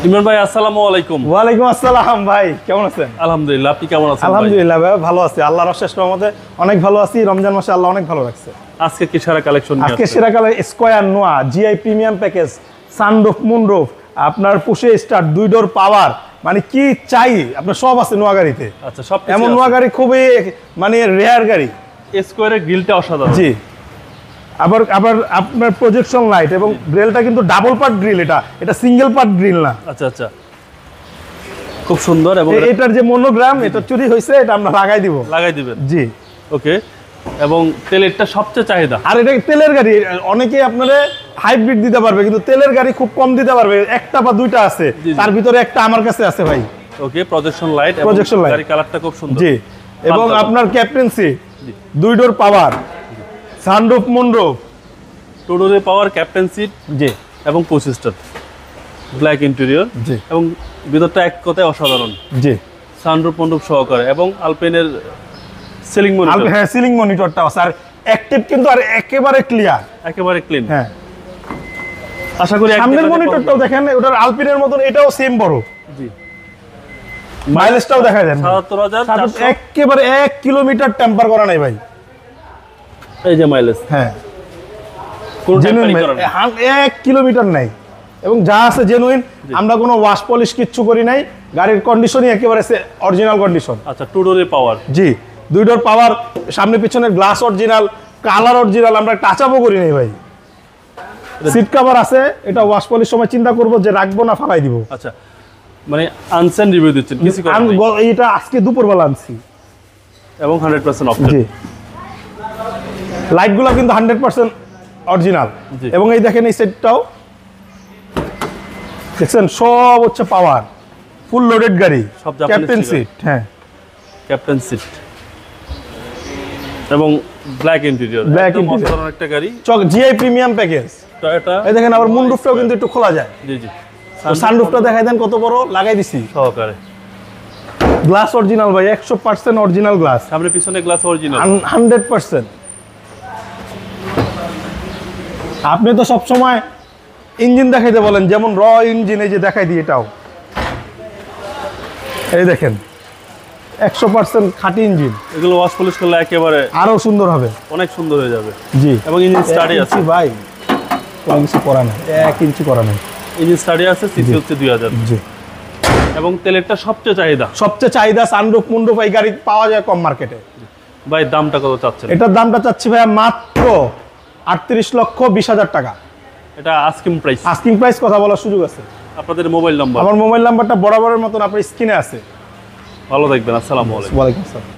ইমরান ভাই আসসালামু আলাইকুম। ওয়ালাইকুম আসসালাম ভাই, কেমন আছেন? আলহামদুলিল্লাহ, আপনি কেমন আছেন? আলহামদুলিল্লাহ ভাই ভালো আছি, আল্লাহর অশেষ রহমতে অনেক ভালো আছি। রমজান মাসে আল্লাহ অনেক ভালো রাখছে। আজকে কি সেরা কালেকশন নিয়ে আজকে আসছেন? সেরা কালে স্কয়ার নোয়া GI premium package, sunroof moonroof, আপনার পুশে স্টার্ট, 2 ডোর পাওয়ার, মানে কি চাই আপনার সব আছে নোয়া গাড়িতে। আচ্ছা, সব এমন নোয়া গাড়ি খুবই মানে রেয়ার গাড়ি। স্কয়ারের গ্রিলটা অসাধারণ। জি, আবার আবার আপনার প্রজেকশন লাইট এবং গ্রিলটা কিন্তু ডাবল পার্ট গ্রিল, এটা সিঙ্গেল পার্ট গ্রিল না। আচ্ছা আচ্ছা, খুব সুন্দর। এবং এটার যে মনোগ্রাম এটা চুরি হয়েছে, এটা আমরা লাগাই দিবেন। জি ওকে। এবং তেলেরটা সবচেয়ে চাহিদা। আর এটা তেলের গাড়ি, অনেকে আপনারা হাইব্রিড দিতে পারবে, কিন্তু তেলের গাড়ি খুব কম দিতে পারবে, একটা বা দুইটা আছে, তার ভিতরে একটা আমার কাছে আছে ভাই। ওকে, প্রজেকশন লাইট, গাড়ি কালারটা খুব সুন্দর। জি, এবং আপনার ক্যাপ্টেন সিট, 2 ডোর পাওয়ার, সানরুফ মুনরুফ, 2 ডোরের পাওয়ার, ক্যাপ্টেন সিট, জি, এবং পোস্টার, ব্ল্যাক ইন্টেরিয়র, জি, এবং ভিতরটা এক কথায় অসাধারণ। জি, সানরুফ মন্ডপ সহকারে, এবং আলপেনের সিলিং মনিটর। হ্যাঁ, সিলিং মনিটরটা আছে, আর অ্যাক্টিভ কিন্তু আর একেবারে ক্লিয়ার, একেবারে ক্লিন। হ্যাঁ, আশা করি সামনের মনিটরটাও দেখেন, ওটার আলপিনের মতন এটাও সেম বড়। জি, মাইলেজটাও দেখা যায় ৭৭,৪০০, একেবারে 1 কিলোমিটার টেম্পার করা নাই ভাই। এই যে মাইলেজ, হ্যাঁ, কোনো জেনুইন, টেম্পারিং করা নেই। 1 কিলোমিটার নাই, এবং যা আছে জেনুইন। আমরা কোনো ওয়াশ পলিশ কিচ্ছু করি নাই, গাড়ির কন্ডিশনই একেবারে অরিজিনাল কন্ডিশন। আচ্ছা, 2 ডোরের পাওয়ার। জি, 2 ডোর পাওয়ার, সামনে পিছনের গ্লাস অরিজিনাল, কালার অরিজিনাল, আমরা টাচ আপও করি নাই ভাই। সিট কভার আছে, এটা ওয়াশ পলিশ সময় চিন্তা করব যে রাখবো না ফালাই দিব। আচ্ছা, মানে আনসেন রিভিউ দিচ্ছেন, কিছু করার নেই। এটা আজকে দুপুরবেলা আনছি, এবং 100% অপশন। জি, লাইটগুলো কিন্তু 100% অরিজিনাল। এবং এই দেখেন এই সেটটাও দেখছেন, সব হচ্ছে পাওয়ার, ফুল লোডেড গাড়ি, সব জাপানিজ ক্যাপ্টেন সিট, হ্যাঁ, ক্যাপ্টেন সিট, এবং ব্ল্যাক ইন্টেরিয়র, একদম অসাধারণ একটা গাড়ি। GI premium package. টয়োটা, এই দেখেন আবার মুনরুফটাও কিন্তু একটু খোলা যায়। জি জি, সানরুফটা দেখাই দেন কত বড়, লাগাই দিছি সহকারে। গ্লাস অরিজিনাল ভাই, 100% অরিজিনাল গ্লাস, সামনে পিছনে গ্লাস অরিজিনাল, 100%। আপনি তো সব সময় ইঞ্জিন দেখাইতে বলেন, যেমন র ইঞ্জিন, এই যে দেখাই দিই, এটাও এই দেখেন 100% খাঁটি ইঞ্জিন। এগুলো ওয়াশ পলিশ করলে একেবারে আরো সুন্দর হবে, অনেক সুন্দর হয়ে যাবে। জি, এবং ইঞ্জিন স্টাডি আছে ভাই, কোনো কিছু করা নেই, 1 ইঞ্চি করা নেই। ইঞ্জিন স্টাডি আছে, সিসি হচ্ছে 2000। জি, এবং তেলেরটা সবচেয়ে চাহিদা। সানরুফ মুনরুফ এই গাড়ি পাওয়া যায় কম মার্কেটে। ভাই, দামটা কত চাচ্ছেন? এটার দামটা চাচ্ছি ভাইয়া মাত্র 38,20,000 টাকা। এটা আস্কিং প্রাইস, কথা বলার সুযোগ আছে। আপনাদের মোবাইল নাম্বার? আমার মোবাইল নাম্বারটা বরাবরের মতন আপনার স্ক্রিনে আছে। ভালো থাকবেন, আসসালামু আলাইকুম। ওয়ালাইকুম আসসালাম।